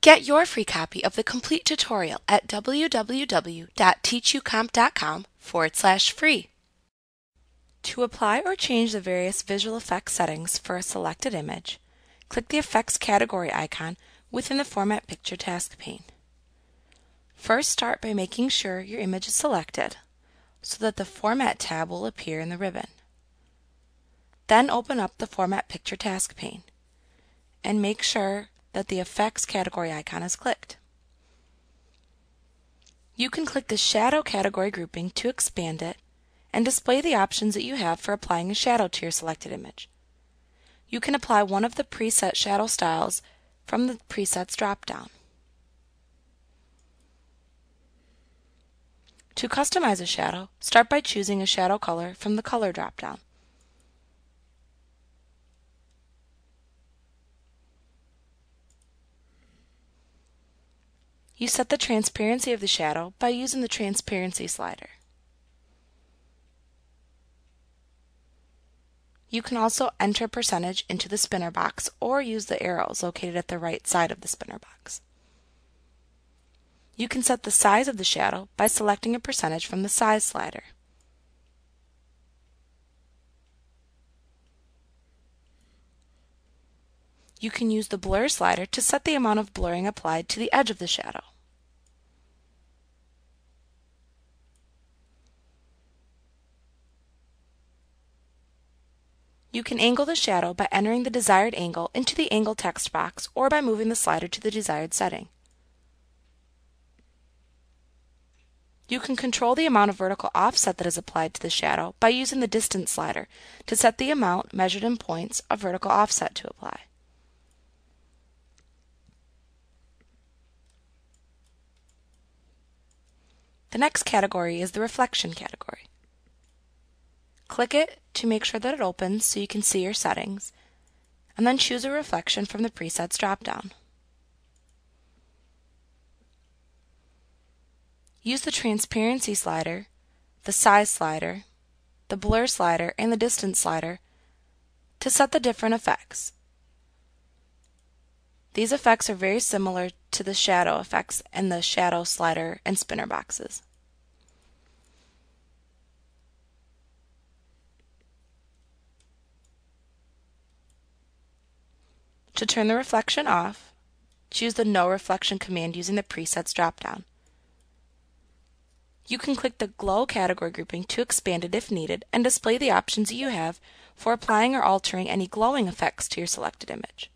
Get your free copy of the complete tutorial at www.teachucomp.com/free. To apply or change the various visual effects settings for a selected image, click the Effects category icon within the Format Picture task pane. First, start by making sure your image is selected so that the Format tab will appear in the ribbon. Then open up the Format Picture task pane and make sure that the Effects category icon is clicked. You can click the Shadow category grouping to expand it and display the options that you have for applying a shadow to your selected image. You can apply one of the preset shadow styles from the Presets drop-down. To customize a shadow, start by choosing a shadow color from the Color drop-down. You set the transparency of the shadow by using the Transparency slider. You can also enter percentage into the spinner box or use the arrows located at the right side of the spinner box. You can set the size of the shadow by selecting a percentage from the Size slider. You can use the Blur slider to set the amount of blurring applied to the edge of the shadow. You can angle the shadow by entering the desired angle into the Angle text box or by moving the slider to the desired setting. You can control the amount of vertical offset that is applied to the shadow by using the Distance slider to set the amount, measured in points, of vertical offset to apply. The next category is the Reflection category. Click it to make sure that it opens so you can see your settings, and then choose a reflection from the Presets drop-down. Use the Transparency slider, the Size slider, the Blur slider, and the Distance slider to set the different effects. These effects are very similar to the shadow effects in the Shadow slider and spinner boxes. To turn the reflection off, choose the No Reflection command using the Presets drop-down. You can click the Glow category grouping to expand it if needed and display the options that you have for applying or altering any glowing effects to your selected image.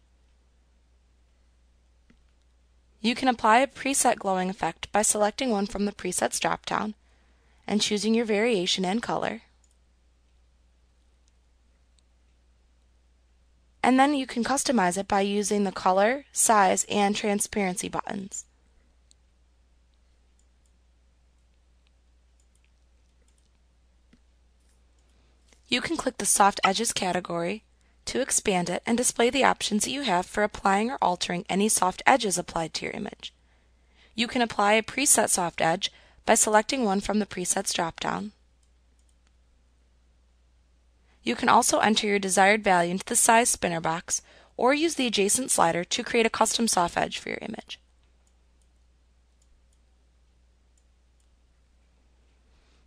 You can apply a preset glowing effect by selecting one from the Presets drop-down and choosing your variation and color. And then you can customize it by using the Color, Size, and Transparency buttons. You can click the Soft Edges category to expand it and display the options that you have for applying or altering any soft edges applied to your image. You can apply a preset soft edge by selecting one from the Presets drop-down. You can also enter your desired value into the Size spinner box or use the adjacent slider to create a custom soft edge for your image.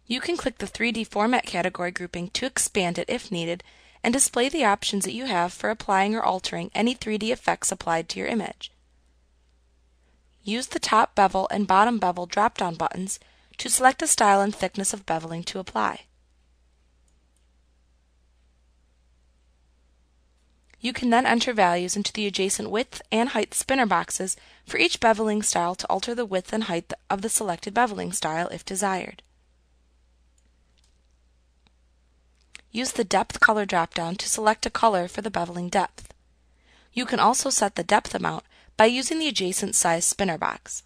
You can click the 3D Format category grouping to expand it if needed and display the options that you have for applying or altering any 3D effects applied to your image. Use the top bevel and bottom bevel drop-down buttons to select a style and thickness of beveling to apply. You can then enter values into the adjacent width and height spinner boxes for each beveling style to alter the width and height of the selected beveling style if desired. Use the Depth color drop-down to select a color for the beveling depth. You can also set the depth amount by using the adjacent Size spinner box.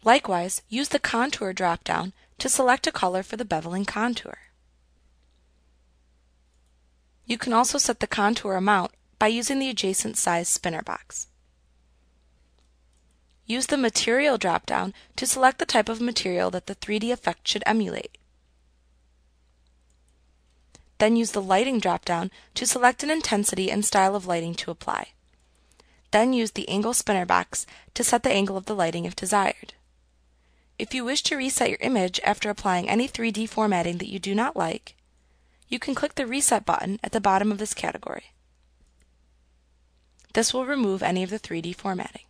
Likewise, use the Contour drop-down to select a color for the beveling contour. You can also set the contour amount by using the adjacent Size spinner box. Use the Material drop-down to select the type of material that the 3D effect should emulate. Then use the Lighting drop-down to select an intensity and style of lighting to apply. Then use the Angle spinner box to set the angle of the lighting if desired. If you wish to reset your image after applying any 3D formatting that you do not like, you can click the Reset button at the bottom of this category. This will remove any of the 3D formatting.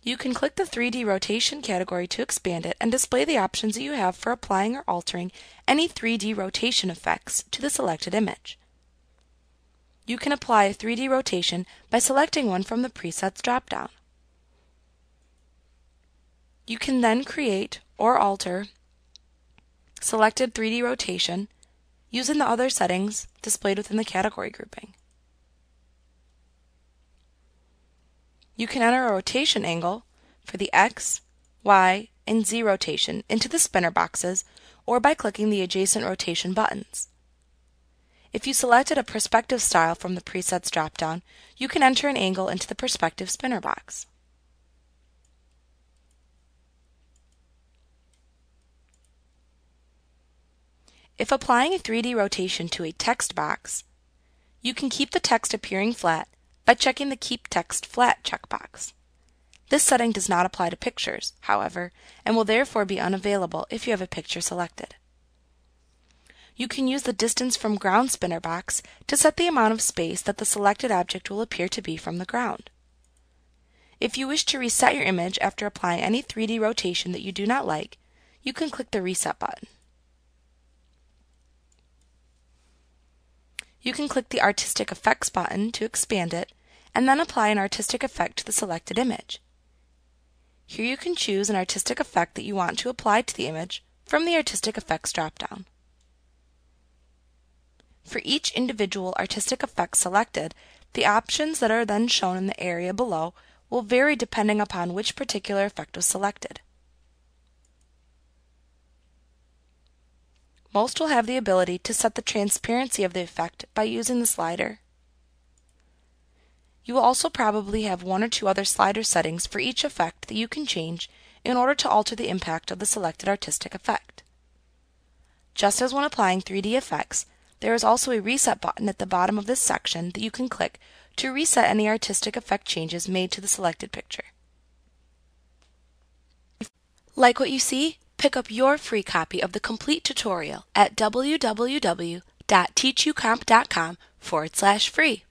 You can click the 3D rotation category to expand it and display the options that you have for applying or altering any 3D rotation effects to the selected image. You can apply a 3D rotation by selecting one from the Presets drop-down. You can then create or alter selected 3D rotation using the other settings displayed within the category grouping. You can enter a rotation angle for the X, Y, and Z rotation into the spinner boxes or by clicking the adjacent rotation buttons. If you selected a perspective style from the Presets drop-down, you can enter an angle into the perspective spinner box. If applying a 3D rotation to a text box, you can keep the text appearing flat by checking the Keep Text Flat checkbox. This setting does not apply to pictures, however, and will therefore be unavailable if you have a picture selected. You can use the Distance from Ground spinner box to set the amount of space that the selected object will appear to be from the ground. If you wish to reset your image after applying any 3D rotation that you do not like, you can click the Reset button. You can click the Artistic Effects button to expand it, and then apply an artistic effect to the selected image. Here you can choose an artistic effect that you want to apply to the image from the Artistic Effects drop-down. For each individual artistic effect selected, the options that are then shown in the area below will vary depending upon which particular effect was selected. Most will have the ability to set the transparency of the effect by using the slider. You will also probably have one or two other slider settings for each effect that you can change in order to alter the impact of the selected artistic effect. Just as when applying 3D effects, there is also a Reset button at the bottom of this section that you can click to reset any artistic effect changes made to the selected picture. Like what you see? Pick up your free copy of the complete tutorial at www.teachucomp.com/free.